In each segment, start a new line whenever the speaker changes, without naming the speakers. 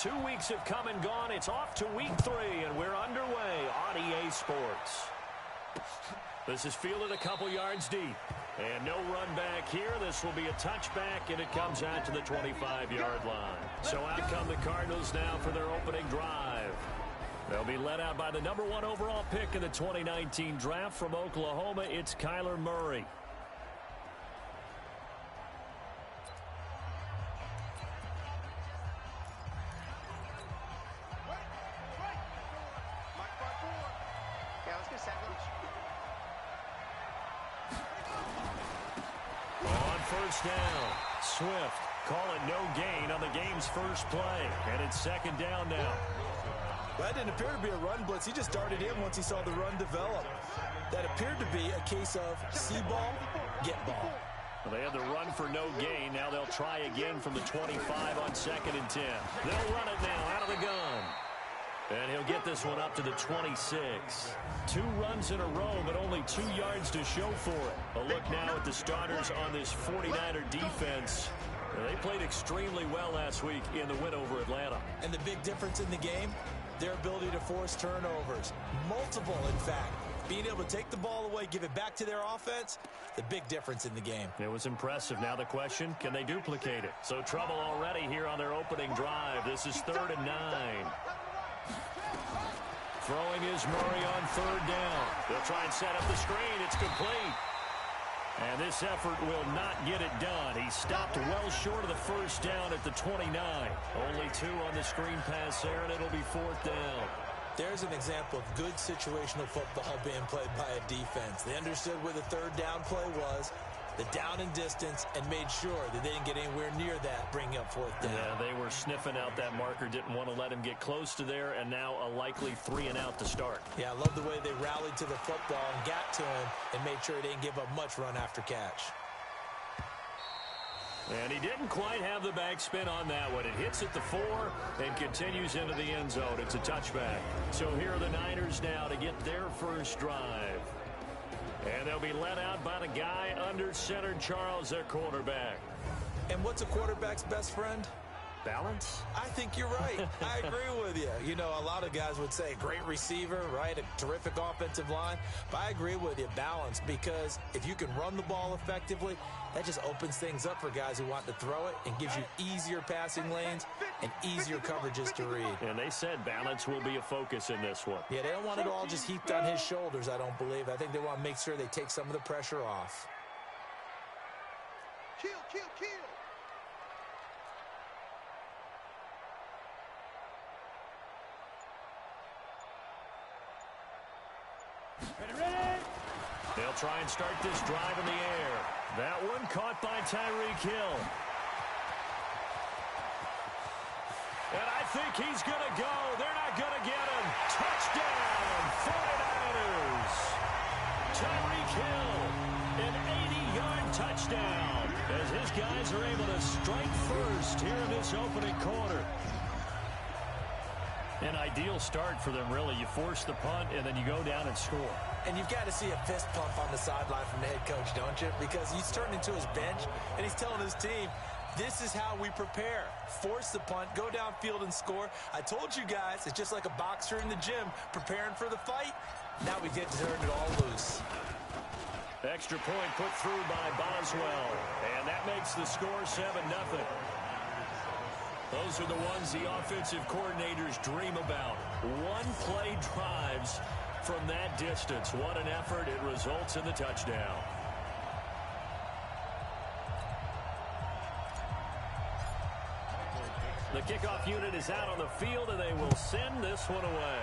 2 weeks have come and gone. It's off to week 3, and we're underway on EA Sports. This is fielded a couple yards deep. And no run back here. This will be a touchback, and it comes out to the 25-yard line. So out come the Cardinals now for their opening drive. They'll be led out by the number 1 overall pick in the 2019 draft from Oklahoma. It's Kyler Murray. First down. Swift call it no gain on the game's first play. And it's second down now.
Well, that didn't appear to be a run blitz. He just darted in once he saw the run develop. That appeared to be a case of see ball, get ball.
Well, they had the run for no gain. Now they'll try again from the 25 on 2nd and 10. They'll run it now out of the gun. And he'll get this one up to the 26. 2 runs in a row, but only 2 yards to show for it. A look now at the starters on this 49er defense. They played extremely well last week in the win over Atlanta.
And the big difference in the game, their ability to force turnovers. Multiple, in fact. Being able to take the ball away, give it back to their offense, the big difference in the game.
It was impressive. Now the question, can they duplicate it? So trouble already here on their opening drive. This is 3rd and 9. Throwing is Murray on 3rd down. They'll try and set up the screen. It's complete. And this effort will not get it done. He stopped well short of the first down at the 29. Only 2 on the screen pass there, and it'll be 4th down.
There's an example of good situational football being played by a defense. They understood where the 3rd down play was, the down and distance, and made sure that they didn't get anywhere near that, bringing up 4th down.
Yeah, they were sniffing out that marker, didn't want to let him get close to there, and now a likely 3 and out to start.
Yeah, I love the way they rallied to the football and got to him and made sure he didn't give up much run after catch.
And he didn't quite have the backspin on that one. It hits at the 4 and continues into the end zone. It's a touchback. So here are the Niners now to get their first drive. And they'll be led out by the guy under center, Charles, their quarterback.
And what's a quarterback's best friend?
Balance?
I think you're right. I agree with you. You know, a lot of guys would say great receiver, right? A terrific offensive line. But I agree with you, balance, because if you can run the ball effectively, that just opens things up for guys who want to throw it and gives you easier passing lanes and easier coverages to read.
And they said balance will be a focus in this one.
Yeah, they don't want it all just heaped on his shoulders, I don't believe. I think they want to make sure they take some of the pressure off.
Kill, kill, kill.
They'll try and start this drive in the air. That one caught by Tyreek Hill. And I think he's going to go. They're not going to get him. Touchdown, 49ers. Tyreek Hill, an 80-yard touchdown as his guys are able to strike first here in this opening quarter. An ideal start for them, really. You force the punt, and then you go down and score.
And you've got to see a fist pump on the sideline from the head coach, don't you? Because he's turned into his bench, and he's telling his team, this is how we prepare. Force the punt, go downfield and score. I told you guys, it's just like a boxer in the gym preparing for the fight. Now we get to turn it all loose.
Extra point put through by Boswell, and that makes the score 7-0. Those are the ones the offensive coordinators dream about. One-play drives from that distance. What an effort. It results in the touchdown. The kickoff unit is out on the field, and they will send this one away.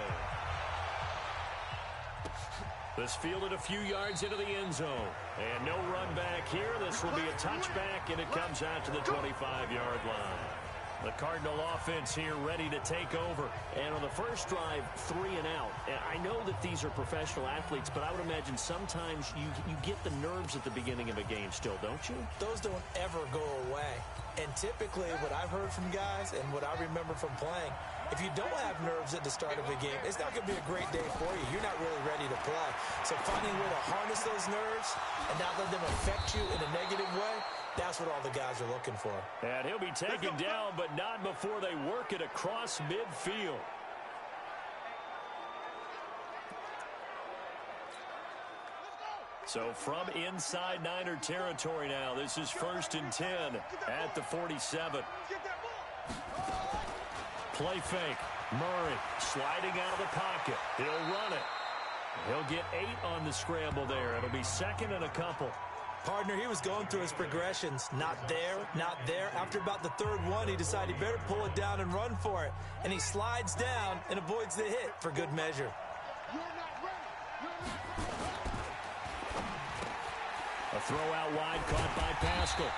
This fielded a few yards into the end zone. And no run back here. This will be a touchback, and it comes out to the 25-yard line. The Cardinal offense here ready to take over. And on the first drive, 3 and out. And I know that these are professional athletes, but I would imagine sometimes you get the nerves at the beginning of a game still, don't you?
Those don't ever go away. And typically what I've heard from guys and what I remember from playing, if you don't have nerves at the start of a game, it's not going to be a great day for you. You're not really ready to play. So finding a way to harness those nerves and not let them affect you in a negative way, That's what all the guys are looking for.
And he'll be taken down, but not before they work it across midfield. So from inside Niner territory now, this is 1st and 10 at the 47. Play fake. Murray sliding out of the pocket. He'll run it. He'll get 8 on the scramble there. It'll be 2nd and a couple.
Partner, he was going through his progressions. Not there, not there. After about the 3rd one, he decided he better pull it down and run for it. And he slides down and avoids the hit for good measure.
A throw out wide caught by Pascal.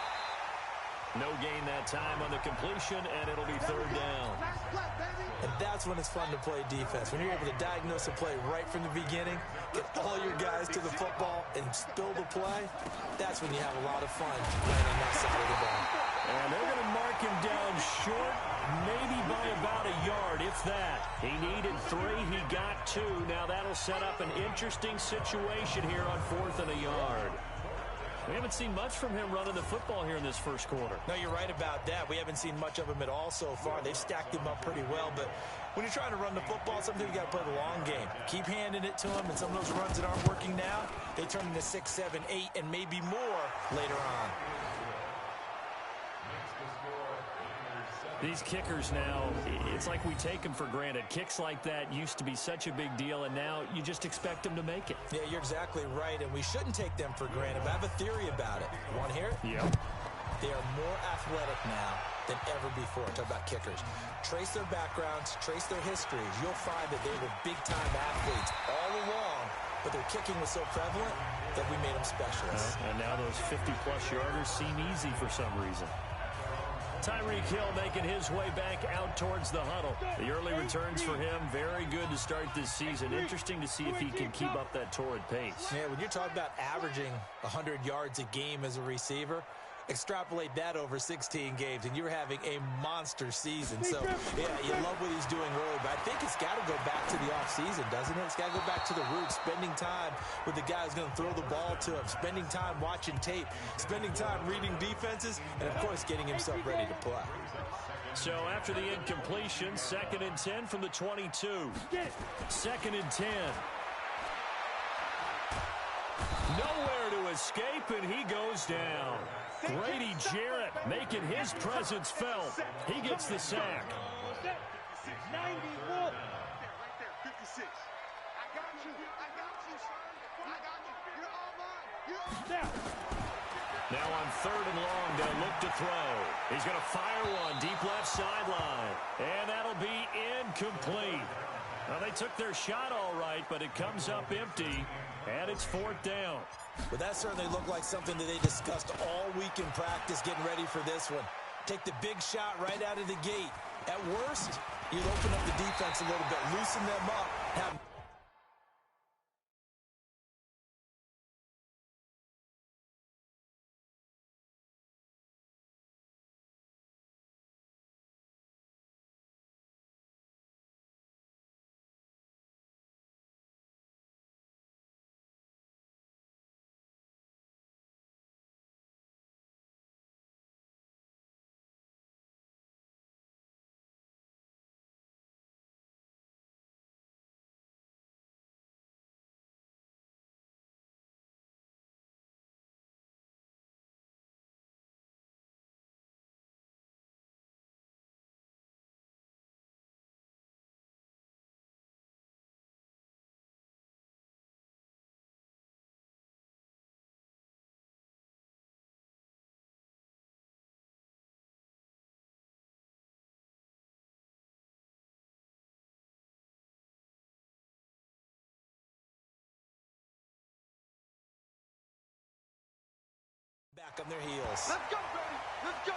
No gain that time on the completion, and it'll be 3rd down.
And that's when it's fun to play defense. When you're able to diagnose a play right from the beginning, get all your guys to the football, and spill the play, that's when you have a lot of fun playing on that side of the ball.
And they're going to mark him down short, maybe by about a yard, if that. He needed 3. He got 2. Now that'll set up an interesting situation here on 4th and a yard. We haven't seen much from him running the football here in this first quarter.
No, you're right about that. We haven't seen much of him at all so far. They've stacked him up pretty well, but when you're trying to run the football, sometimes you got to play the long game. Keep handing it to him, and some of those runs that aren't working now, they turn into 6, 7, 8, and maybe more later on.
These kickers now, it's like we take them for granted. Kicks like that used to be such a big deal, and now you just expect them to make it.
Yeah, you're exactly right, and we shouldn't take them for granted, but I have a theory about it. You want to hear it?
Yep.
They are more athletic now than ever before. Talk about kickers. Trace their backgrounds, trace their histories. You'll find that they were big-time athletes all along, but their kicking was so prevalent that we made them specialists.
And now those 50-plus yarders seem easy for some reason. Tyreek Hill making his way back out towards the huddle. The early returns for him, very good to start this season. Interesting to see if he can keep up that torrid pace.
Yeah, when you're talking about averaging 100 yards a game as a receiver, extrapolate that over 16 games, and you're having a monster season. So, yeah, you love what he's doing early, but I think it's got to go back to the offseason, doesn't it? It's got to go back to the roots, spending time with the guy who's going to throw the ball to him, spending time watching tape, spending time reading defenses, and, of course, getting himself ready to play.
So after the incompletion, 2nd and 10 from the 22. 2nd and 10. Nowhere to escape, and he goes down. Grady Jarrett making his presence felt. He gets the sack.
91. 56. I got you. I got you, son. I got you. You're all mine. You're
Now on 3rd and long, they'll look to throw. He's going to fire one deep left sideline. And that'll be incomplete. Well, they took their shot all right, but it comes up empty, and it's 4th down.
But that certainly looked like something that they discussed all week in practice, getting ready for this one. Take the big shot right out of the gate. At worst, you'd open up the defense a little bit, loosen them up, have back on their heels.
Let's go, baby. Let's go.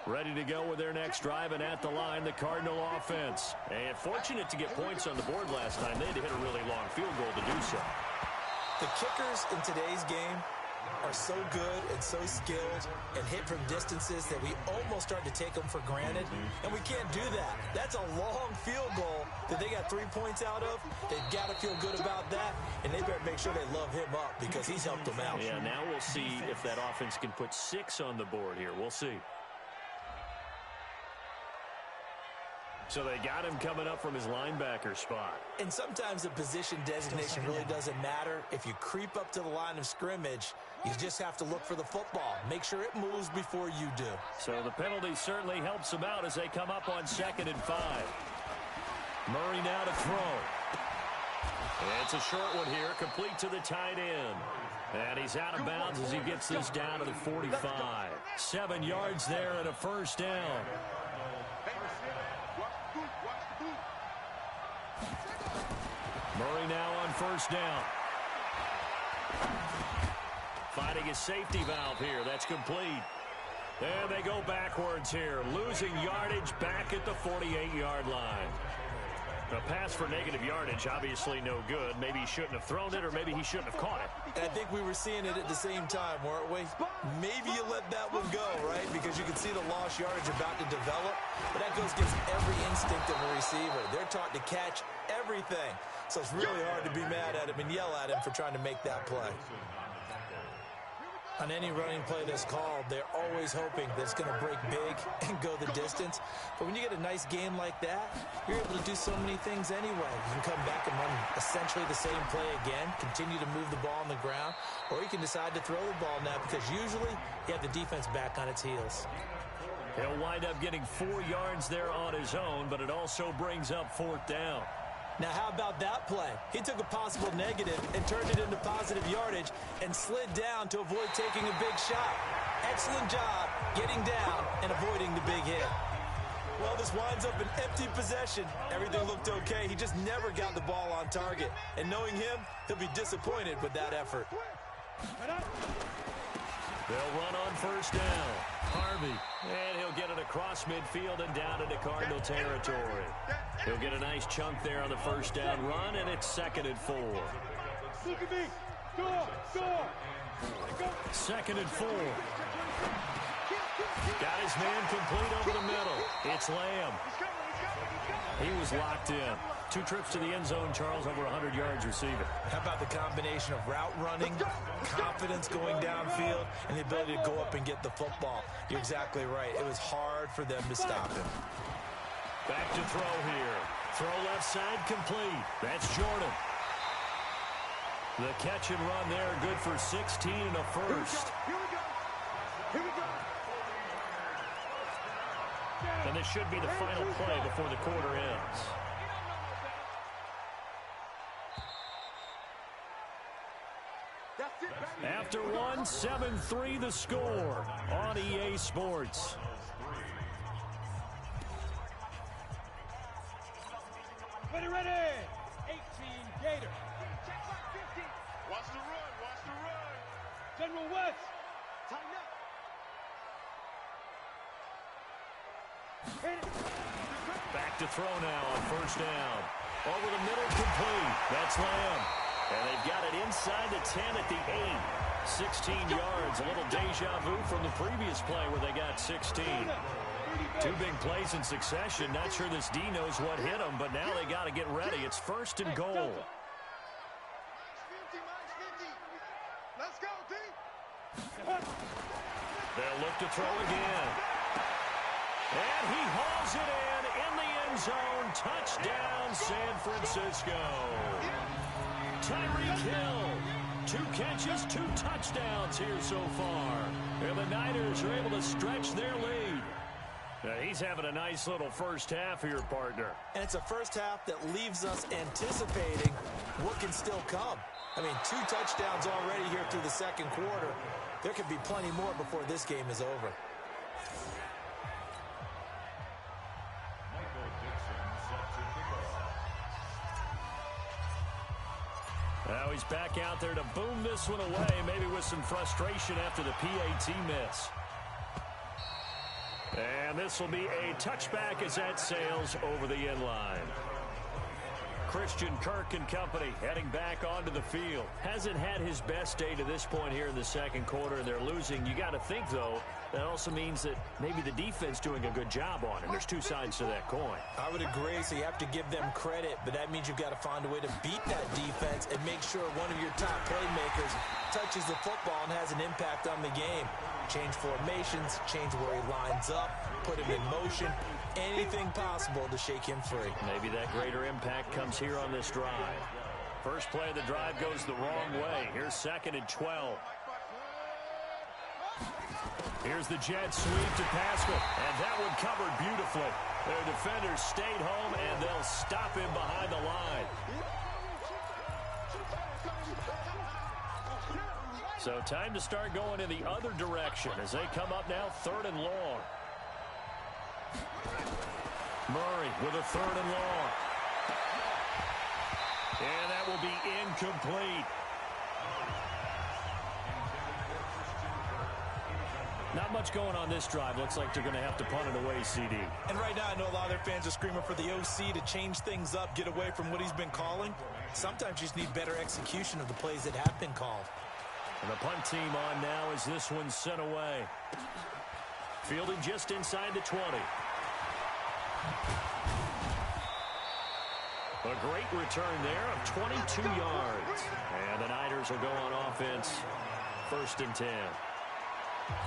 Ready to go with their next drive, and at the line, the Cardinal offense. And fortunate to get points on the board last time. They had to hit a really long field goal to do so.
The kickers in today's game are so good and so skilled and hit from distances that we almost start to take them for granted, and we can't do that. That's a long field goal that they got 3 points out of, they've got to feel good about that, and they better make sure they love him up because he's helped them out.
Yeah, now we'll see if that offense can put 6 on the board here. We'll see. So they got him coming up from his linebacker spot.
And sometimes the position designation really doesn't matter. If you creep up to the line of scrimmage, you just have to look for the football. Make sure it moves before you do.
So the penalty certainly helps them out as they come up on 2nd and 5. Murray now to throw. It's a short one here, complete to the tight end. And he's out of bounds as he gets this down to the 45. 7 yards there and a first down. Murray now on first down. Finding his safety valve here. That's complete. And they go backwards here. Losing yardage back at the 48-yard line. A pass for negative yardage, obviously no good. Maybe he shouldn't have thrown it, or maybe he shouldn't have caught it.
And I think we were seeing it at the same time, weren't we? Maybe you let that one go, right? Because you can see the lost yardage about to develop. But that goes against every instinct of a receiver. They're taught to catch everything. So it's really hard to be mad at him and yell at him for trying to make that play. On any running play that's called, they're always hoping that it's going to break big and go the distance. But when you get a nice game like that, you're able to do so many things anyway. You can come back and run essentially the same play again, continue to move the ball on the ground, or you can decide to throw the ball now because usually you have the defense back on its heels.
He'll wind up getting 4 yards there on his own, but it also brings up 4th down.
Now, how about that play? He took a possible negative and turned it into positive yardage and slid down to avoid taking a big shot. Excellent job getting down and avoiding the big hit. Well, this winds up an empty possession. Everything looked okay. He just never got the ball on target. And knowing him, he'll be disappointed with that effort.
They'll run on first down. Harvey. And he'll get it across midfield and down into Cardinal territory. He'll get a nice chunk there on the first down run, and it's 2nd and 4.
Look at me. Go.
2nd and 4. Got his man complete over the middle. It's Lamb. He was locked in. 2 trips to the end zone, Charles, over 100 yards receiving.
How about the combination of route running, confidence going downfield, and the ability to go up and get the football? You're exactly right. It was hard for them to stop him.
Back to throw here. Throw left side complete. That's Jordan. The catch and run there, good for 16 and a first.
Here we go.
And this should be the final play before the quarter ends. After one, 7-3 the score on EA Sports.
Ready. 18 Gator.
Watch the run.
General West.
Tighten up.
Back to throw now on first down. Over the middle, complete. That's Lamb. And they've got it inside the 10 at the 8. 16 yards. A little deja vu from the previous play where they got 16. 2 big plays in succession. Not sure this D knows what hit them, but now they got to get ready. It's 1st and goal.
Let's go, D.
They'll look to throw again. And he hauls it in the end zone. Touchdown, San Francisco. Tyreek Hill. 2 catches, 2 touchdowns here so far. And the Niners are able to stretch their lead. He's having a nice little first half here, partner.
And it's a first half that leaves us anticipating what can still come. I mean, 2 touchdowns already here through the second quarter. There could be plenty more before this game is over.
Now he's back out there to boom this one away, maybe with some frustration after the PAT miss. And this will be a touchback as that sails over the end line. Christian Kirk and company heading back onto the field. Hasn't had his best day to this point here in the second quarter, and they're losing. You got to think, though, That also means that maybe the defense doing a good job on him. There's two sides to that coin.
I would agree, so you have to give them credit, but that means you've got to find a way to beat that defense and make sure one of your top playmakers touches the football and has an impact on the game. Change formations, change where he lines up, put him in motion, anything possible to shake him free.
Maybe that greater impact comes here on this drive. First play of the drive goes the wrong way. Here's 2nd and 12. Here's the jet sweep to Pascal, and that one covered beautifully. Their defenders stayed home, and they'll stop him behind the line. So time to start going in the other direction as they come up now 3rd and long. Murray with a 3rd and long. And that will be incomplete. Not much going on this drive. Looks like they're going to have to punt it away, CD.
And right now, I know a lot of their fans are screaming for the OC to change things up, get away from what he's been calling. Sometimes you just need better execution of the plays that have been called.
And the punt team on now as this one's sent away. Fielding just inside the 20. A great return there of 22 yards. And the Niners will go on offense. 1st and 10.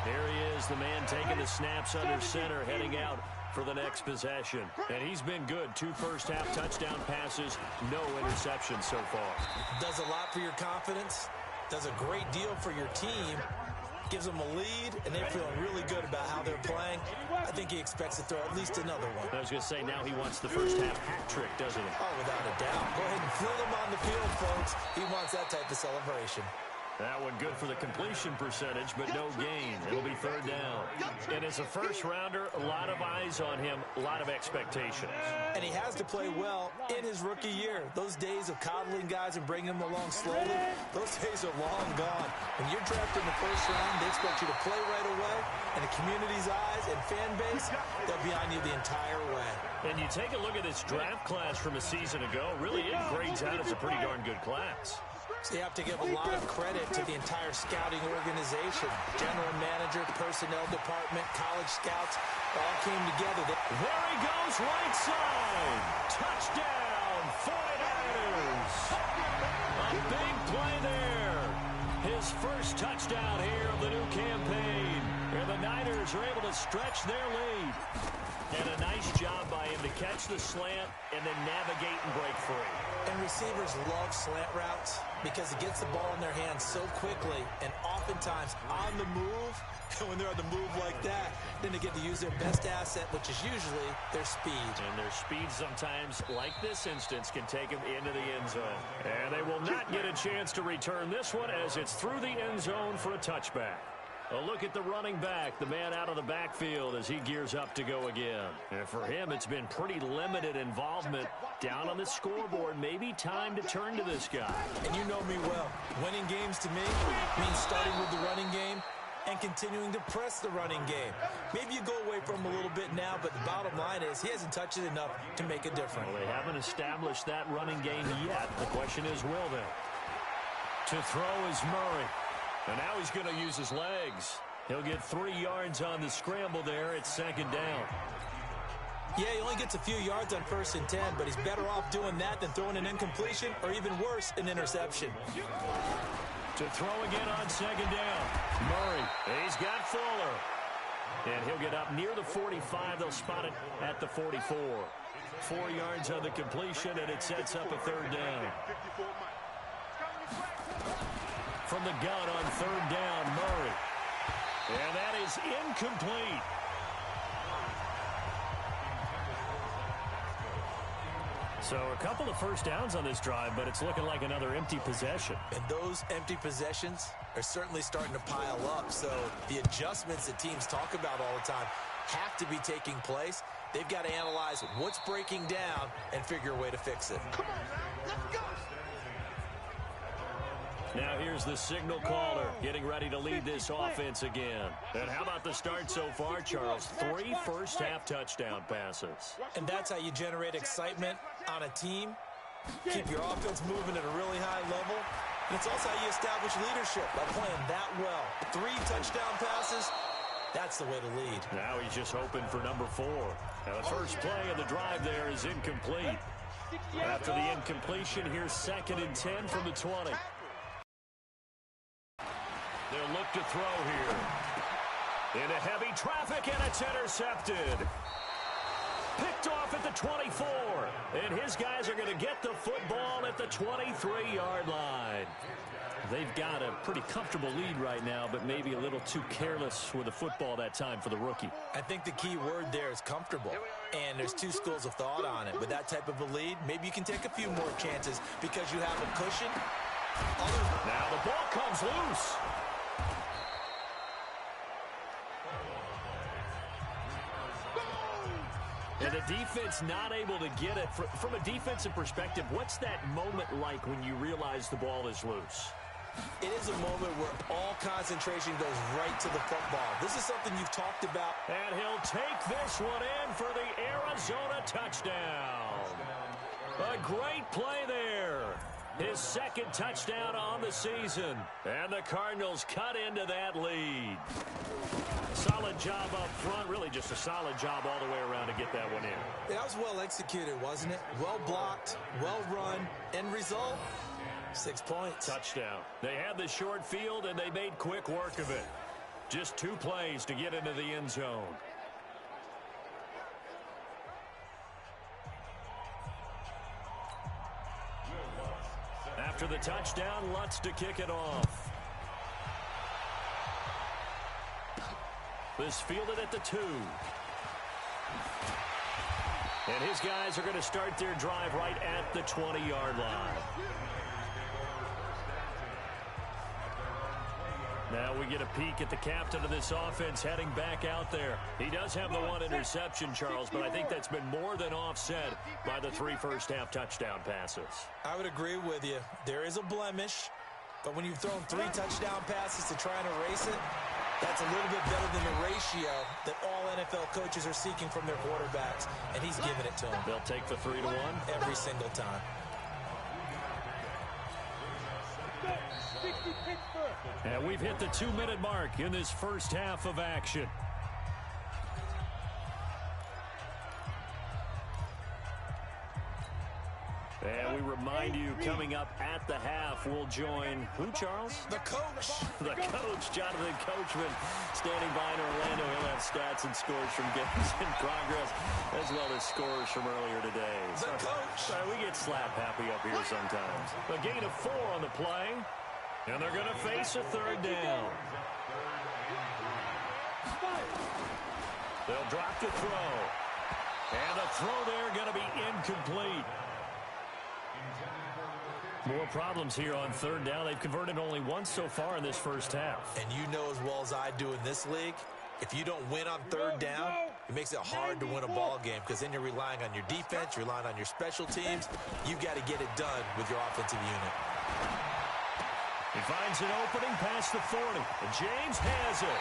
There he is, the man taking the snaps under center, heading out for the next possession. And he's been good. 2 first-half touchdown passes, no interceptions so far.
Does a lot for your confidence, does a great deal for your team, gives them a lead, and they're feeling really good about how they're playing. I think he expects to throw at least another one.
I was going to say, now he wants the first-half hat trick, doesn't he?
Oh, without a doubt. Go ahead and fill him on the field, folks. He wants that type of celebration.
That one good for the completion percentage, but no gain. It'll be 3rd down. And as a first-rounder, a lot of eyes on him, a lot of expectations.
And he has to play well in his rookie year. Those days of coddling guys and bringing them along slowly, those days are long gone. When you're drafted in the 1st round, they expect you to play right away. And the community's eyes and fan base, they'll be on you the entire way.
And you take a look at this draft class from a season ago, really it grades out as a pretty darn good class.
So you have to give a lot of credit to the entire scouting organization. General manager, personnel department, college scouts, all came together.
There he goes, right side. Touchdown, 49ers. A big play there. His first touchdown here of the new campaign. And the Niners are able to stretch their lead. And a nice job by him to catch the slant and then navigate and break free.
And receivers love slant routes because it gets the ball in their hands so quickly and oftentimes on the move. And when they're on the move like that, then they get to use their best asset, which is usually their speed.
And their speed sometimes, like this instance, can take them into the end zone. And they will not get a chance to return this one as it's through the end zone for a touchback. A look at the running back, the man out of the backfield as he gears up to go again. And for him, it's been pretty limited involvement down on the scoreboard. Maybe time to turn to this guy.
And you know me well. Winning games to me means starting with the running game and continuing to press the running game. Maybe you go away from him a little bit now, but the bottom line is he hasn't touched it enough to make a difference.
Well, they haven't established that running game yet. The question is, will they? To throw is Murray. And now he's going to use his legs. He'll get 3 yards on the scramble there. It's 2nd down.
Yeah, he only gets a few yards on 1st and 10, but he's better off doing that than throwing an incompletion or even worse, an interception.
To throw again on 2nd down. Murray, he's got Fuller. And he'll get up near the 45. They'll spot it at the 44. 4 yards on the completion, and it sets up a 3rd down. From the gun on 3rd down, Murray. And that is incomplete. So a couple of first downs on this drive, but it's looking like another empty possession.
And those empty possessions are certainly starting to pile up. So the adjustments that teams talk about all the time have to be taking place. They've got to analyze what's breaking down and figure a way to fix it.
Come on, man. Let's go.
Now here's the signal caller getting ready to lead this offense again. And how about the start so far, Charles? 3 first-half touchdown passes.
And that's how you generate excitement on a team. Keep your offense moving at a really high level. And it's also how you establish leadership by playing that well. 3 touchdown passes, That's the way to lead.
Now he's just hoping for number 4. Now the first play of the drive there is incomplete. After the incompletion, here's 2nd and 10 from the 20. They'll look to throw here. Into heavy traffic, and it's intercepted. Picked off at the 24. And his guys are going to get the football at the 23-yard line. They've got a pretty comfortable lead right now, but maybe a little too careless with the football that time for the rookie.
I think the key word there is comfortable. And there's two schools of thought on it. With that type of a lead, maybe you can take a few more chances because you have a cushion.
Now the ball comes loose. And the defense not able to get it. From a defensive perspective, what's that moment like when you realize the ball is loose?
It is a moment where all concentration goes right to the football. This is something you've talked about.
And he'll take this one in for the Arizona touchdown. A great play there. His 2nd touchdown on the season. And the Cardinals cut into that lead. Solid job up front. Really just a solid job all the way around to get that one in.
That was well executed, wasn't it? Well blocked, well run. End result, 6 points.
Touchdown. They had the short field, and they made quick work of it. Just 2 plays to get into the end zone. After the touchdown, Lutz to kick it off. This fielded at the 2. And his guys are going to start their drive right at the 20-yard line. Now we get a peek at the captain of this offense heading back out there. He does have the 1 interception, Charles, but I think that's been more than offset by the 3 first-half touchdown passes.
I would agree with you. There is a blemish, but when you've thrown 3 touchdown passes to try and erase it, that's a little bit better than the ratio that all NFL coaches are seeking from their quarterbacks, and he's giving it to them.
They'll take the 3-1
every single time.
And we've hit the 2-minute mark in this first half of action. And we remind you, coming up at the half, we'll join who, Charles?
The coach.
The coach, Jonathan Coachman, standing by in Orlando. He'll have stats and scores from games in progress, as well as scores from earlier today.
The coach.
Sorry, we get slap happy up here sometimes. A gain of 4 on the play, and they're going to face a 3rd down. They'll drop the throw. And the throw there going to be incomplete. More problems here on 3rd down. They've converted only once so far in this first half.
And you know as well as I do in this league, if you don't win on 3rd down, it makes it hard to win a ball game because then you're relying on your defense, you're relying on your special teams. You've got to get it done with your offensive unit.
He finds an opening past the 40. And James has it.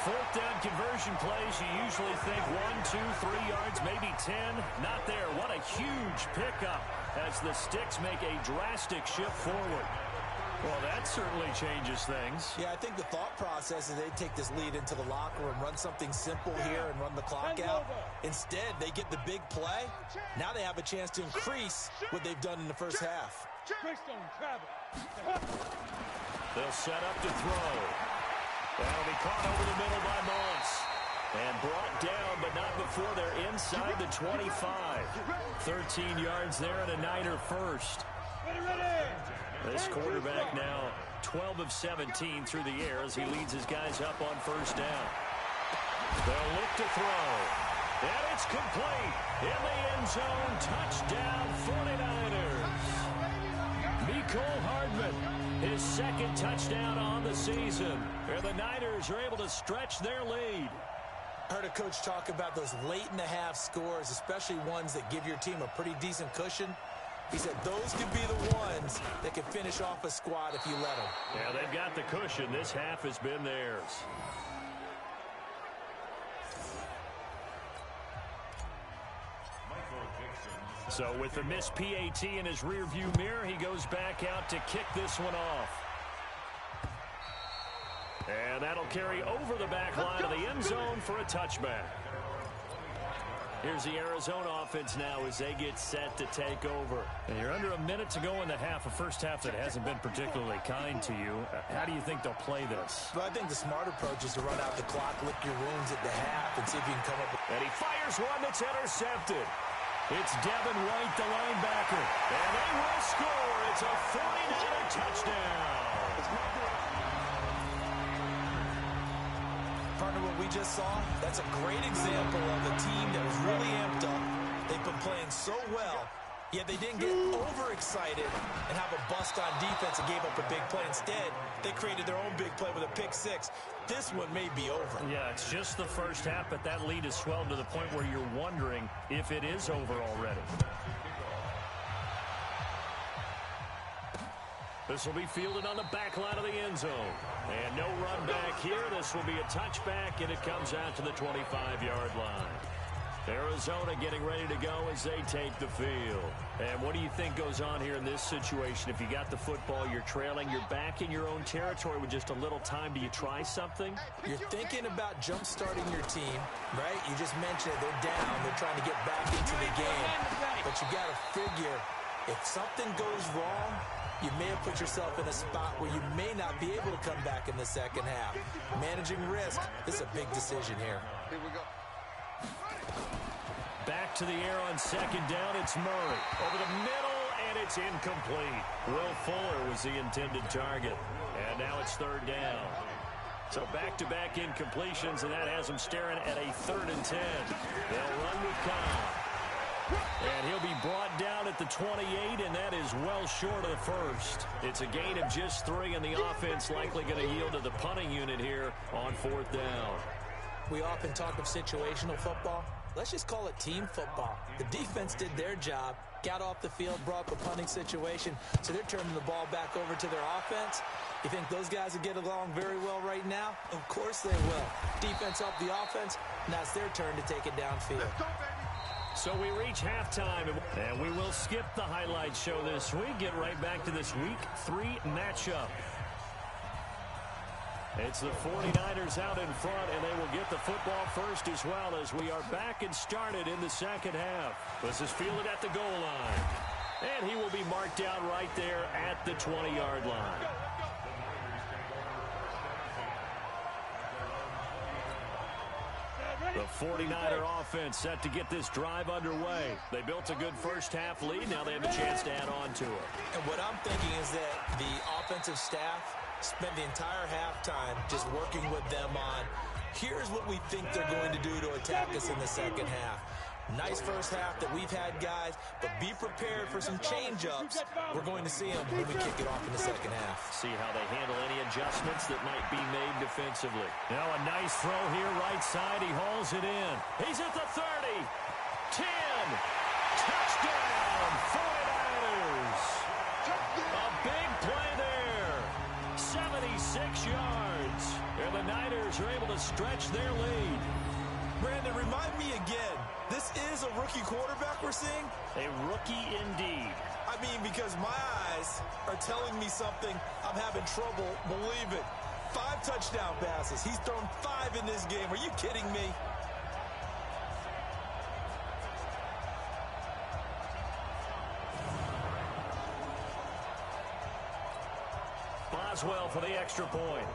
4th down conversion plays, you usually think 1, 2, 3 yards, maybe 10. Not there. What a huge pickup as the Sticks make a drastic shift forward. Well, that certainly changes things.
Yeah, I think the thought process is they take this lead into the locker room, run something simple here and run the clock out. Instead, they get the big play. Now they have a chance to increase what they've done in the first half.
They'll set up to throw. That'll be caught over the middle by Moss. And brought down, but not before they're inside the 25. 13 yards there and a Niner first. This quarterback now 12 of 17 through the air as he leads his guys up on 1st down. They'll look to throw. And it's complete. In the end zone, touchdown 49ers. Mecole Hardman, his 2nd touchdown on the season. And the Niners are able to stretch their lead.
I heard a coach talk about those late-in-the-half scores, especially ones that give your team a pretty decent cushion. He said those could be the ones that could finish off a squad if you let them.
Yeah, they've got the cushion. This half has been theirs. So with the missed PAT in his rearview mirror, he goes back out to kick this one off. And that'll carry over the back line of the end zone for a touchback. Here's the Arizona offense now as they get set to take over.
And you're under a minute to go in the half, a first half that hasn't been particularly kind to you. How do you think they'll play this?
Well, I think the smart approach is to run out the clock, lick your wounds at the half, and see if you can come up with...
And he fires one that's intercepted. It's Devin White, the linebacker. And they will score. It's a 49er touchdown.
Partner, what we just saw, that's a great example of a team that was really amped up. They've been playing so well, yet they didn't get overexcited and have a bust on defense and gave up a big play. Instead, they created their own big play with a pick six. This one may be over.
Yeah, it's just the first half, but that lead has swelled to the point where you're wondering if it is over already.
This will be fielded on the back line of the end zone. And no run back here. This will be a touchback, and it comes out to the 25-yard line. Arizona getting ready to go as they take the field. And what do you think goes on here in this situation? If you got the football, you're trailing, you're back in your own territory with just a little time. Do you try something?
You're thinking about jump-starting your team, right? You just mentioned it. They're down. They're trying to get back into the game. But you got to figure, if something goes wrong, you may have put yourself in a spot where you may not be able to come back in the second half. Managing risk, this is a big decision here.
Here we go.
Back to the air on second down. It's Murray. Over the middle, and it's incomplete. Will Fuller was the intended target. And now it's third down. So back-to-back incompletions, and that has them staring at a 3rd and 10. They'll run with Kyle. And he'll be brought down at the 28, and that is well short of the first. It's a gain of just 3, and the offense likely going to yield to the punting unit here on 4th down.
We often talk of situational football. Let's just call it team football. The defense did their job, got off the field, brought the punting situation, so they're turning the ball back over to their offense. You think those guys will get along very well right now? Of course they will. Defense up the offense. Now it's their turn to take it downfield.
Let's go, baby.
So we reach halftime, and we will skip the highlight show this week. Get right back to this Week 3 matchup. It's the 49ers out in front, and they will get the football first as well as we are back and started in the second half. This is fielded at the goal line. And he will be marked down right there at the 20-yard line. The 49er offense set to get this drive underway. They built a good first half lead. Now they have a chance to add on to it.
And what I'm thinking is that the offensive staff spent the entire halftime just working with them on, here's what we think they're going to do to attack us in the second half. Nice first half that we've had, guys, but be prepared for some change-ups. We're going to see them when we kick it off in the second half.
See how they handle any adjustments that might be made defensively. Now a nice throw here, right side. He hauls it in. He's at the 30. 10. Touchdown, 49ers. A big play there. 76 yards. And the Niners are able to stretch their lead.
Brandon, remind me again, this is a rookie quarterback we're seeing?
A rookie indeed.
I mean, because my eyes are telling me something I'm having trouble believing. 5 touchdown passes. He's thrown 5 in this game. Are you kidding me?
Boswell for the extra point.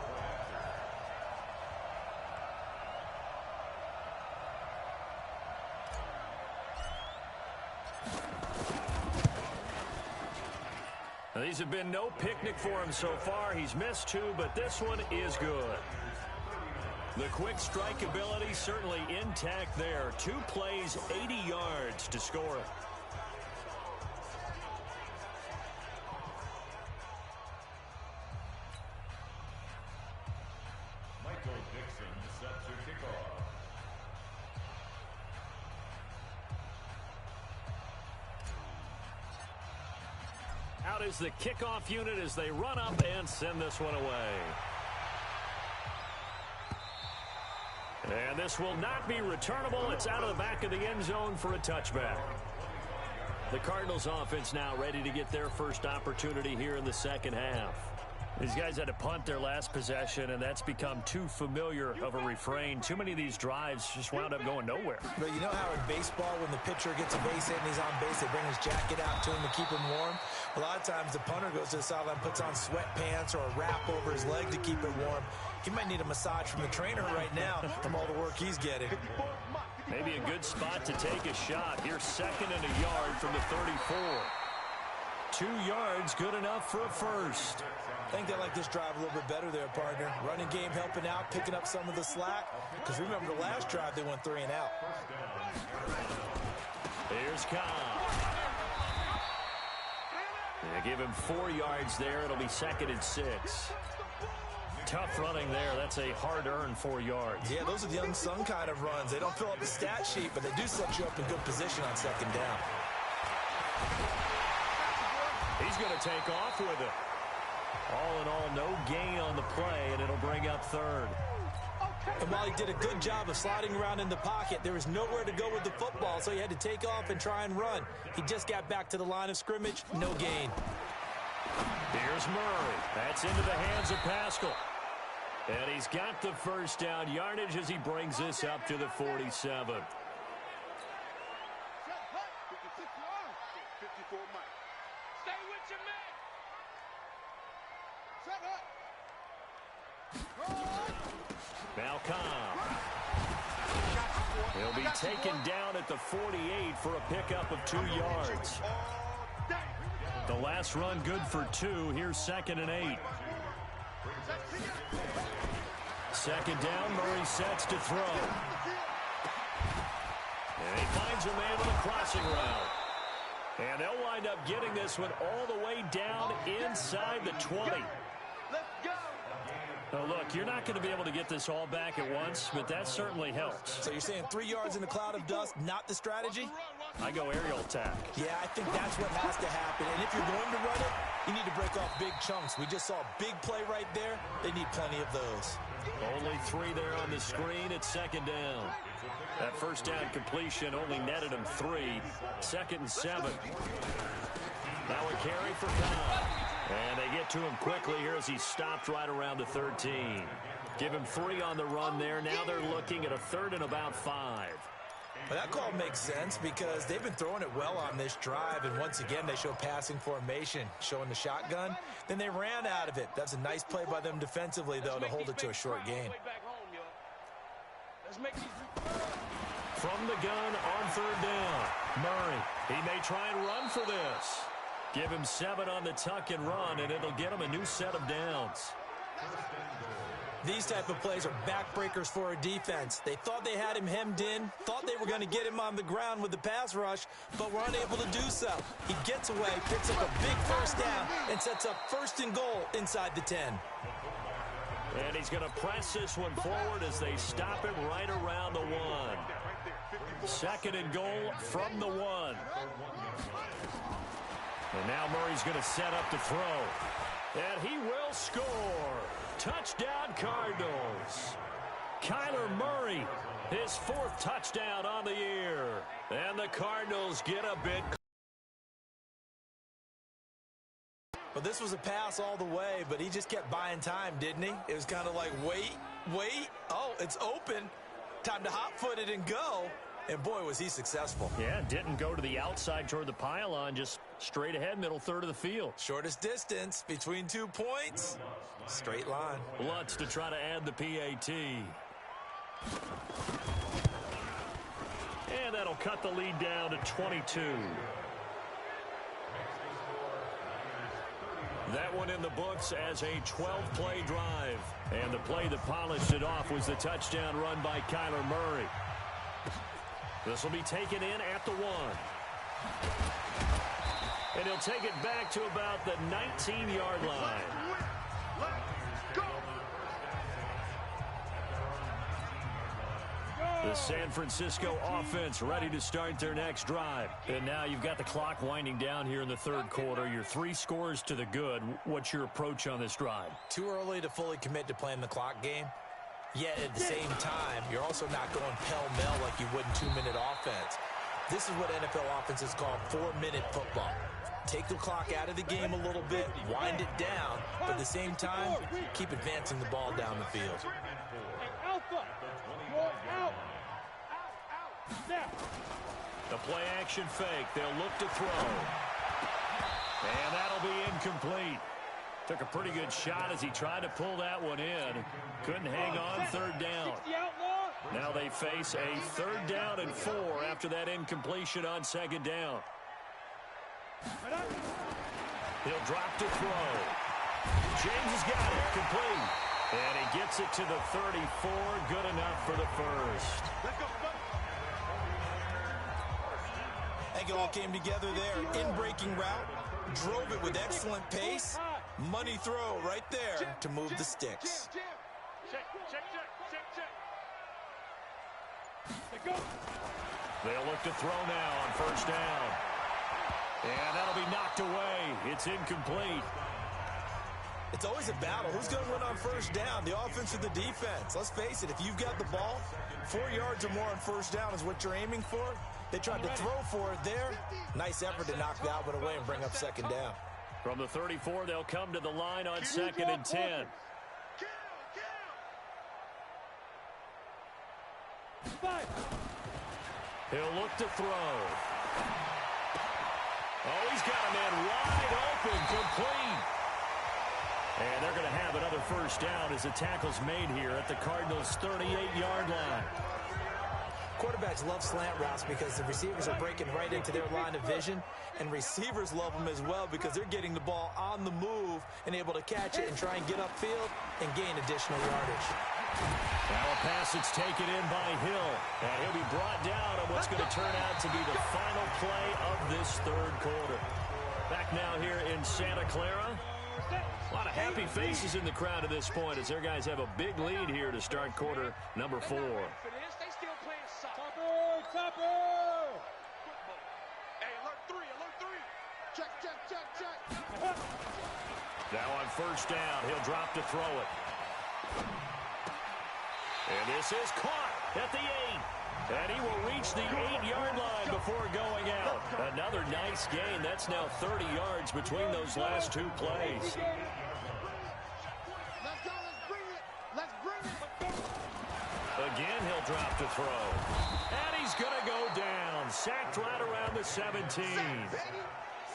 Now, these have been no picnic for him so far. He's missed 2, but this one is good. The quick strike ability certainly intact there. 2 plays, 80 yards to score it. Out is the kickoff unit as they run up and send this one away. And this will not be returnable. It's out of the back of the end zone for a touchback. The Cardinals offense now ready to get their first opportunity here in the second half.
These guys had to punt their last possession, and that's become too familiar of a refrain. Too many of these drives just wound up going nowhere.
But you know how in baseball, when the pitcher gets a base hit and he's on base, they bring his jacket out to him to keep him warm? A lot of times the punter goes to the sideline, puts on sweatpants or a wrap over his leg to keep it warm. He might need a massage from the trainer right now from all the work he's getting.
Maybe a good spot to take a shot. Here's 2nd and a yard from the 34. 2 yards, good enough for a first.
I think they like this drive a little bit better there, partner. Running game helping out, picking up some of the slack. Because remember, the last drive, they went 3 and out.
Here's Cobb. They give him 4 yards there. It'll be 2nd and 6. Tough running there. That's a hard-earned 4 yards.
Yeah, those are the unsung kind of runs. They don't fill up the stat sheet, but they do set you up in good position on 2nd down.
He's going to take off with it. All in all, no gain on the play, and it'll bring up 3rd.
And while he did a good job of sliding around in the pocket, there was nowhere to go with the football, so he had to take off and try and run. He just got back to the line of scrimmage, no gain.
Here's Murray. That's into the hands of Pascal. And he's got the first down yardage as he brings this up to the 47.
54 Mike.
Stay with your man.
Now Cobb. He'll be taken down at the 48 for a pickup of 2 yards. The last run good for 2. Here's 2nd and 8. 2nd down, Murray sets to throw. And he finds a man on the crossing route. And they'll wind up getting this one all the way down inside the 20. Now, look, you're not going to be able to get this all back at once, but that certainly helps.
So you're saying 3 yards in a cloud of dust, not the strategy?
I go aerial attack.
Yeah, I think that's what has to happen. And if you're going to run it, you need to break off big chunks. We just saw a big play right there. They need plenty of those.
Only 3 there on the screen at 2nd down. That first down completion only netted him 3. 2nd and 7. Now a carry for Cobb. And they get to him quickly here as he stopped right around the 13. Give him 3 on the run there. Now they're looking at a 3rd and about 5.
Well, that call makes sense because they've been throwing it well on this drive, and once again they show passing formation, showing the shotgun. Then they ran out of it. That's a nice play by them defensively, though, to hold it to a short gain.
From the gun on 3rd down, Murray. He may try and run for this. Give him 7 on the tuck and run, and it'll get him a new set of downs.
These type of plays are backbreakers for a defense. They thought they had him hemmed in, thought they were going to get him on the ground with the pass rush, but were unable to do so. He gets away, picks up a big first down, and sets up 1st and goal inside the 10.
And he's going to press this one forward as they stop him right around the 1. 2nd and goal from the 1. And now Murray's going to set up to throw. And he will score. Touchdown, Cardinals. Kyler Murray, his 4th touchdown on the year. And the Cardinals get a bit.
Well, this was a pass all the way, but he just kept buying time, didn't he? It was kind of like, wait. Oh, it's open. Time to hot-foot it and go. And, boy, was he successful.
Yeah, didn't go to the outside toward the pylon, just straight ahead, middle 3rd of the field.
Shortest distance between 2 points. Straight line.
Lutz to try to add the PAT. And that'll cut the lead down to 22. That one in the books as a 12-play drive. And the play that polished it off was the touchdown run by Kyler Murray. This will be taken in at the 1. And he'll take it back to about the 19-yard line. The San Francisco offense ready to start their next drive. And now you've got the clock winding down here in the 3rd quarter. Your 3 scores to the good. What's your approach on this drive?
Too early to fully commit to playing the clock game. Yet at the same time, you're also not going pell-mell like you would in 2-minute offense. This is what NFL offenses call 4-minute football. take the clock out of the game a little bit, wind it down, but at the same time, keep advancing the ball down the field.
Alpha, you're out. Now.
The play action fake. They'll look to throw. And that'll be incomplete. Took a pretty good shot as he tried to pull that one in. Couldn't hang on third down. Now they face a 3rd down and 4 after that incompletion on 2nd down. He'll drop to throw. James has got it. Complete. And he gets it to the 34. Good enough for the first.
I think it all came together there. In-breaking route. Drove it with excellent pace. Money throw right there to move the sticks.
They'll look to throw now on 1st down. And that'll be knocked away. It's incomplete.
It's always a battle. Who's going to win on 1st down, the offense or the defense? Let's face it, if you've got the ball, 4 yards or more on 1st down is what you're aiming for. They tried to throw for it there. Nice effort to knock that one away and bring up 2nd down.
From the 34, they'll come to the line on 2nd and 10. He'll look to throw. Oh, he's got a man wide open, complete. And they're going to have another 1st down as the tackle's made here at the Cardinals' 38-yard line.
Quarterbacks love slant routes because the receivers are breaking right into their line of vision, and receivers love them as well because they're getting the ball on the move and able to catch it and try and get upfield and gain additional yardage.
Now a pass that's taken in by Hill, and he'll be brought down on what's going to turn out to be the final play of this 3rd quarter. Back now here in Santa Clara. A lot of happy faces in the crowd at this point as their guys have a big lead here to start quarter number 4. Now on 1st down, he'll drop to throw it. And this is caught at the 8. And he will reach the 8-yard line before going out. Another nice gain. That's now 30 yards between those last 2 plays.
Let's go, let's bring it. Let's bring it.
Again, he'll drop to throw. And he's going to go down. Sacked right around the 17.
Sack, baby.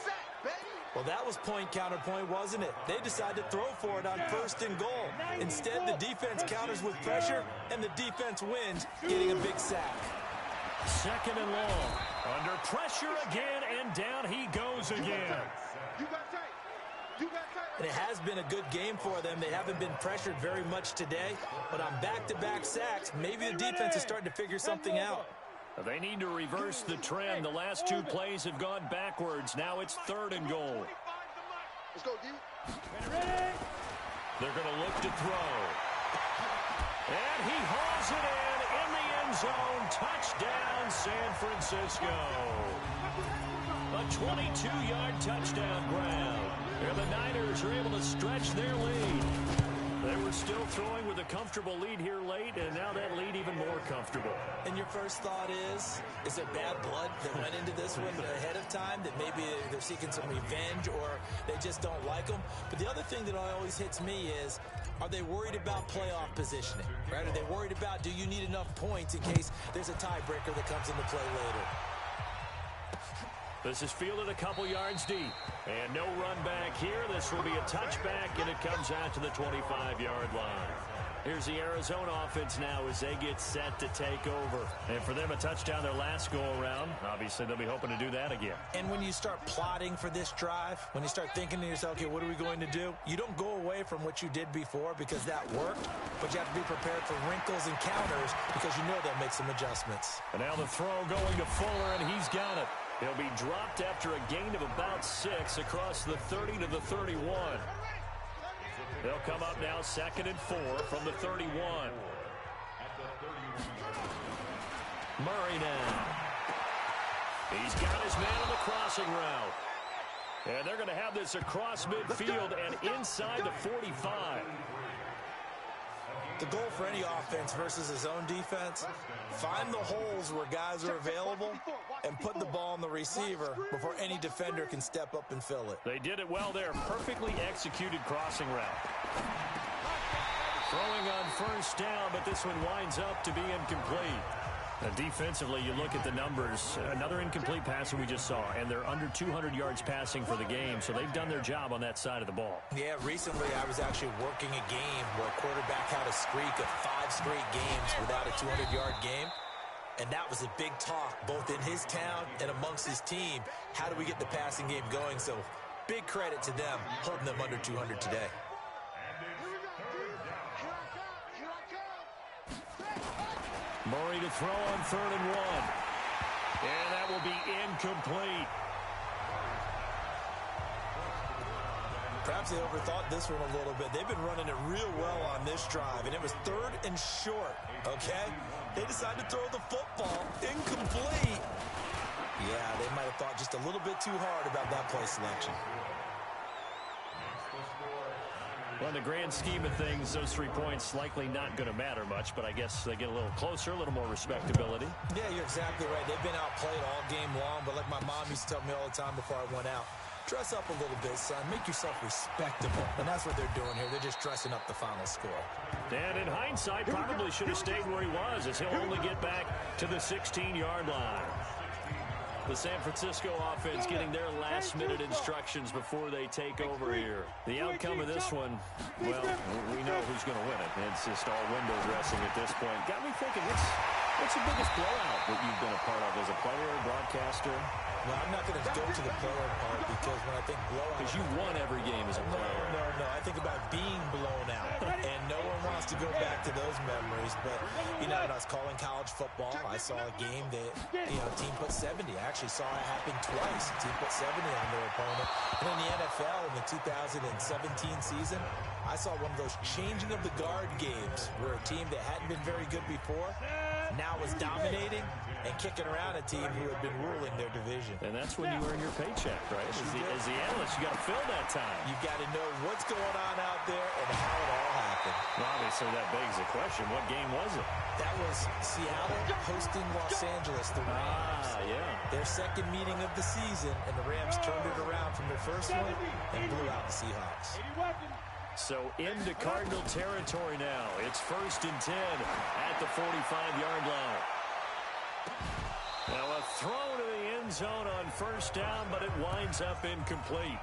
Sack, baby.
Well, that was point counterpoint, wasn't it? They decided to throw for it on 1st and goal. Instead, the defense counters with pressure, and the defense wins, getting a big sack.
2nd and long. Under pressure again, and down he goes again.
You got tight. You got tight.
And it has been a good game for them. They haven't been pressured very much today, but on back-to-back sacks, maybe the defense is starting to figure something out.
They need to reverse the trend. The last 2 plays have gone backwards. Now it's 3rd and goal.
Let's go, D.
They're going to look to throw. And he hauls it in the end zone. Touchdown, San Francisco. A 22-yard touchdown grab. And the Niners are able to stretch their lead. They were still throwing with a comfortable lead here late, and now that lead even more comfortable.
And your first thought is there bad blood that went into this one ahead of time, that maybe they're seeking some revenge or they just don't like them? But the other thing that always hits me is, are they worried about playoff positioning? Right? Are they worried about, do you need enough points in case there's a tiebreaker that comes into play later?
This is fielded a couple yards deep. And no run back here. This will be a touchback, and it comes out to the 25-yard line. Here's the Arizona offense now as they get set to take over. And for them, a touchdown their last go-around. Obviously, they'll be hoping to do that again.
And when you start plotting for this drive, when you start thinking to yourself, okay, what are we going to do? You don't go away from what you did before because that worked, but you have to be prepared for wrinkles and counters because you know they'll make some adjustments.
And now the throw going to Fuller, and he's got it. He'll be dropped after a gain of about 6 across the 30 to the 31. They'll come up now 2nd and 4 from the 31. Murray now. He's got his man on the crossing route. And they're going to have this across midfield and inside the 45.
The goal for any offense versus his own defense, find the holes where guys are available and put the ball on the receiver before any defender can step up and fill it.
They did it well there. Perfectly executed crossing route. Throwing on first down, but this one winds up to be incomplete. Defensively, you look at the numbers. Another incomplete pass that we just saw, and they're under 200 yards passing for the game, so they've done their job on that side of the ball.
Yeah, recently I was actually working a game where a quarterback had a streak of 5 straight games without a 200-yard game, and that was a big talk both in his town and amongst his team. How do we get the passing game going? So big credit to them holding them under 200 today.
Murray to throw on 3rd and 1. And that will be incomplete.
Perhaps they overthought this one a little bit. They've been running it real well on this drive, and it was 3rd and short, okay? They decided to throw the football incomplete. Yeah, they might have thought just a little bit too hard about that play selection.
Well, in the grand scheme of things, those 3 points likely not going to matter much, but I guess they get a little closer, a little more respectability.
Yeah, you're exactly right. They've been outplayed all game long, but like my mom used to tell me all the time before I went out, dress up a little bit, son. Make yourself respectable. And that's what they're doing here. They're just dressing up the final score.
And in hindsight, probably should have stayed where he was, as he'll only get back to the 16-yard line. The San Francisco offense getting their last-minute instructions before they take over here. The outcome of this one, well, we know who's going to win it. It's just all window dressing at this point. Got me thinking, what's the biggest blowout that you've been a part of as a player, broadcaster?
Well, I'm not going to go to the player part because when I think blowout...
Because you won every game as a player.
No. I think about being blown out. And no one wants to go back to those memories. But, you know, when I was calling college football, I saw a game that, you know, a team put 70. I actually saw it happen twice. A team put 70 on their opponent. And in the NFL, in the 2017 season, I saw one of those changing of the guard games where a team that hadn't been very good before now was dominating and kicking around a team who had been ruling their division.
And that's when you earn your paycheck, right? As the analyst, you got to fill that time.
You've got to know what's going on out there and how it all happened.
Well, obviously, that begs the question, what game was it?
That was Seattle hosting Los Angeles, the Rams.
Yeah.
Their second meeting of the season, and the Rams turned it around from their first one and blew out the Seahawks.
So into Cardinal territory now. It's 1st and 10 at the 45-yard line. Now a throw to the end zone on first down, but it winds up incomplete.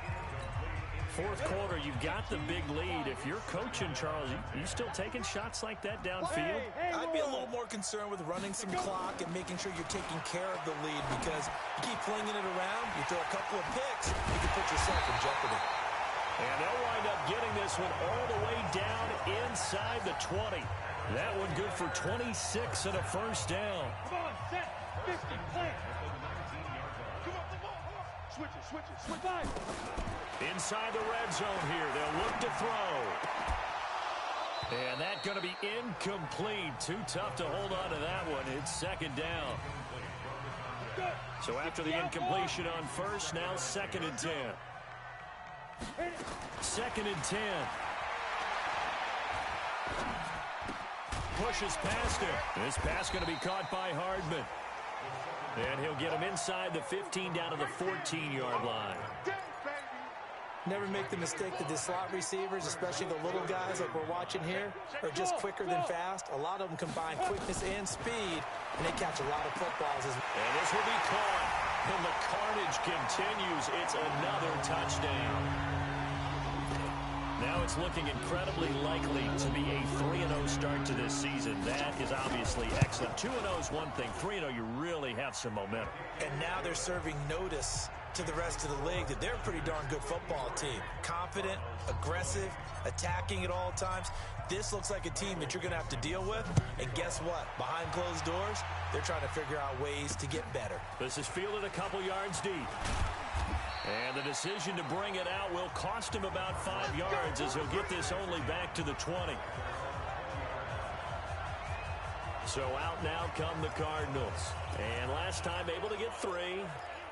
Fourth quarter, you've got the big lead. If you're coaching, Charles, you still taking shots like that downfield?
I'd be a little more concerned with running some clock and making sure you're taking care of the lead, because you keep flinging it around, you throw a couple of picks, you can put yourself in jeopardy.
And they'll wind up getting this one all the way down inside the 20. That one good for 26 and a first down.
Come on, set, 50, plant. Come on. Switch it.
Inside the red zone here. They'll look to throw. And that's going to be incomplete. Too tough to hold on to that one. It's 2nd down. So after the incompletion on first, now 2nd and 10. 2nd and 10. Pushes past him. This pass going to be caught by Hardman. And he'll get him inside the 15 down to the 14-yard line.
Never make the mistake that the slot receivers, especially the little guys like we're watching here, are just quicker than fast. A lot of them combine quickness and speed, and they catch a lot of footballs.
And this will be caught. And the carnage continues. It's another touchdown. Now it's looking incredibly likely to be a 3-0 start to this season. That is obviously excellent. 2-0 is one thing. 3-0, you really have some momentum.
And now they're serving notice to the rest of the league that they're a pretty darn good football team. Confident, aggressive, attacking at all times. This looks like a team that you're going to have to deal with. And guess what? Behind closed doors, they're trying to figure out ways to get better.
This is fielded a couple yards deep. And the decision to bring it out will cost him about 5 yards, as he'll get this only back to the 20. So out now come the Cardinals. And last time able to get 3.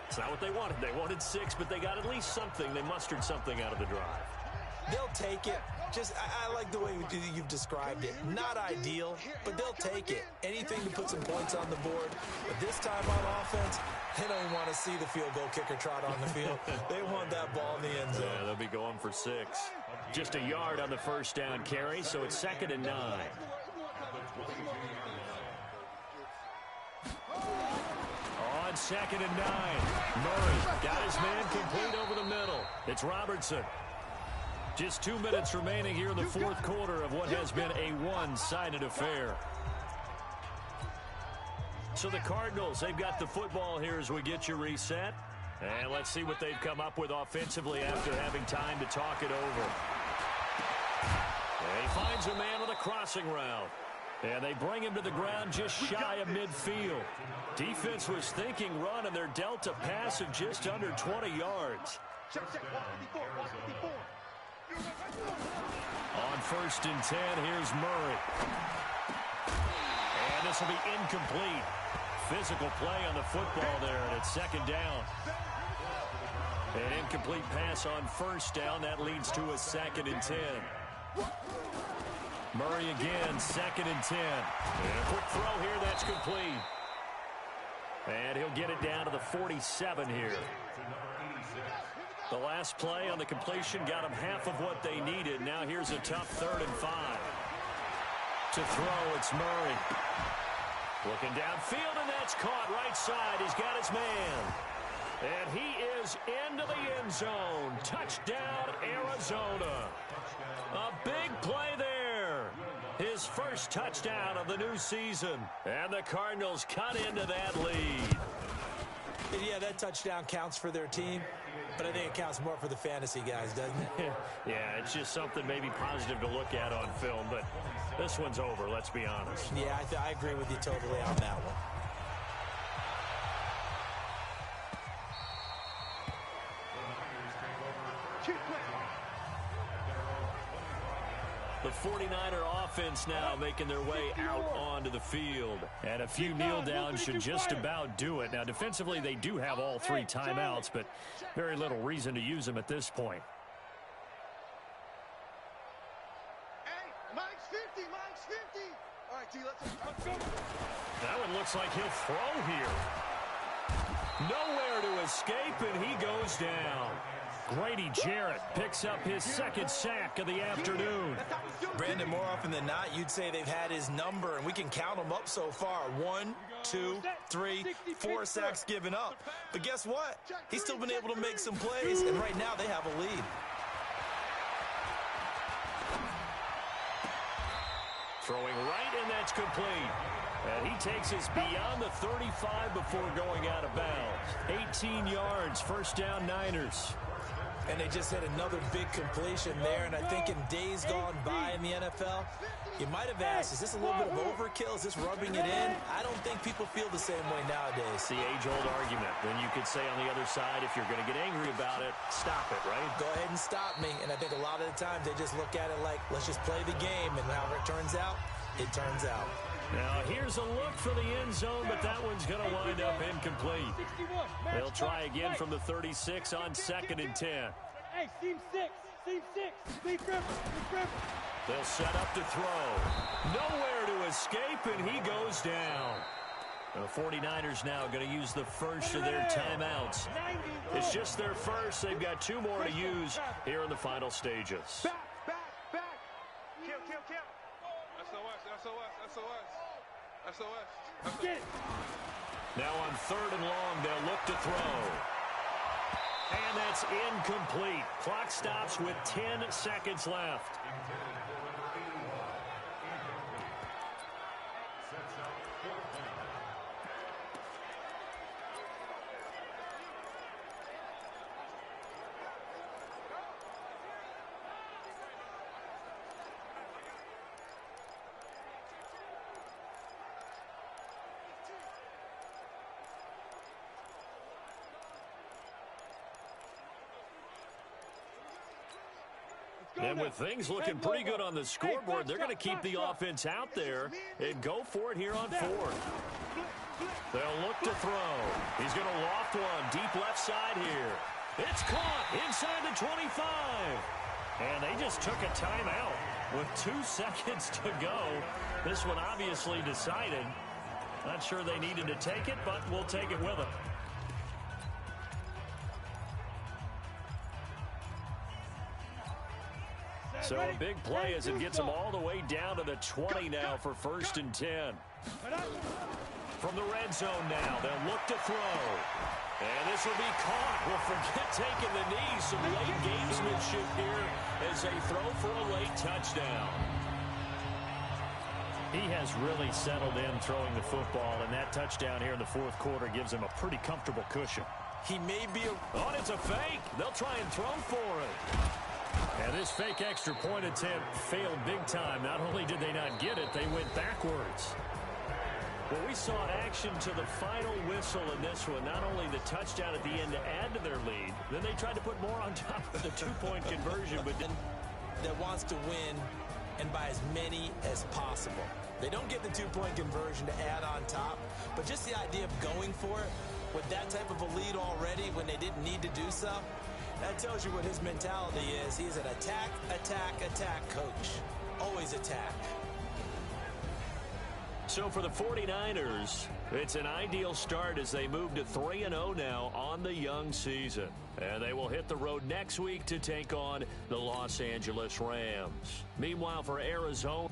It's not what they wanted. They wanted 6, but they got at least something. They mustered something out of the drive.
They'll take it. I like the way you've described it. Not ideal, but they'll take it. Anything to put some points on the board. But this time on offense, they don't even want to see the field goal kicker trot on the field. They want that ball in the end zone.
Yeah, they'll be going for 6. Just a yard on the first down carry, so it's 2nd and 9. On 2nd and 9. Murray got his man complete over the middle. It's Robertson. Just 2 minutes remaining here in the fourth quarter of what has been a one-sided affair. So the Cardinals, they've got the football here as we get you reset. And let's see what they've come up with offensively after having time to talk it over. And he finds a man on the crossing route. And they bring him to the ground just shy of midfield. Defense was thinking run, and they're dealt a pass of just under 20 yards. On 1st and 10, here's Murray. And this will be incomplete. Physical play on the football there, and it's 2nd down. An incomplete pass on 1st down. That leads to a 2nd and 10. Murray again, 2nd and 10. And a quick throw here, that's complete. And he'll get it down to the 47 here. The last play on the completion got them half of what they needed. Now here's a tough 3rd and 5. To throw, it's Murray. Looking downfield, and that's caught right side. He's got his man. And he is into the end zone. Touchdown, Arizona. A big play there. His first touchdown of the new season. And the Cardinals cut into that lead.
Yeah, that touchdown counts for their team, but I think it counts more for the fantasy guys, doesn't it?
Yeah, it's just something maybe positive to look at on film, but this one's over, let's be honest.
Yeah, I agree with you totally on that one.
The 49er offense now making their way out onto the field. And a few kneel downs should just about do it. Now, defensively, they do have all 3 timeouts, but very little reason to use them at this point.
Hey, Mike's 50, Mike's 50. All right, T, let's go.
That one looks like he'll throw here. Nowhere to escape, and he goes down. Grady Jarrett picks up his 2nd sack of the afternoon.
Brandon, more often than not, you'd say they've had his number, and we can count them up so far. 1, 2, 3, 4 sacks given up. But guess what? He's still been able to make some plays, and right now they have a lead.
Throwing right, and that's complete. And he takes us beyond the 35 before going out of bounds. 18 yards, 1st down Niners.
And they just hit another big completion there. And I think in days gone by in the NFL, you might have asked, is this a little bit of overkill? Is this rubbing it in? I don't think people feel the same way nowadays.
The age-old argument. Then you could say on the other side, if you're going to get angry about it, stop it, right?
Go ahead and stop me. And I think a lot of the times they just look at it like, let's just play the game. And however it turns out, it turns out.
Now, here's a look for the end zone, but that one's going to wind up incomplete. They'll try again from the 36 on 2nd and 10.
Hey, seam 6, Lee Griffin.
They'll set up to throw. Nowhere to escape, and he goes down. The 49ers now going to use the first of their timeouts. It's just their first. They've got 2 more to use here in the final stages.
Back. Kill. SOS.
Now on 3rd and long, they'll look to throw. And that's incomplete. Clock stops with 10 seconds left. And with things looking pretty good on the scoreboard, they're going to keep the offense out there and go for it here on 4th. They'll look to throw. He's going to loft one deep left side here. It's caught inside the 25.
And they just took a timeout with 2 seconds to go. This one obviously decided. Not sure they needed to take it, but we'll take it with them. So a big play as it gets them all the way down to the 20 now for 1st and 10. From the red zone now, they'll look to throw. And this will be caught. Well, forget taking the knee. Some late gamesmanship here as they throw for a late touchdown. He has really settled in throwing the football, and that touchdown here in the 4th quarter gives him a pretty comfortable cushion.
He may be a...
Oh, it's a fake. They'll try and throw for it. And this fake extra point attempt failed big time. Not only did they not get it, they went backwards. Well, we saw action to the final whistle in this one. Not only the touchdown at the end to add to their lead, then they tried to put more on top of the 2-point conversion, but
that wants to win and by as many as possible. They don't get the 2-point conversion to add on top, but just the idea of going for it with that type of a lead already when they didn't need to do so, that tells you what his mentality is. He's an attack, attack, attack coach. Always attack.
So for the 49ers, it's an ideal start as they move to 3-0 now on the young season. And they will hit the road next week to take on the Los Angeles Rams. Meanwhile, for Arizona...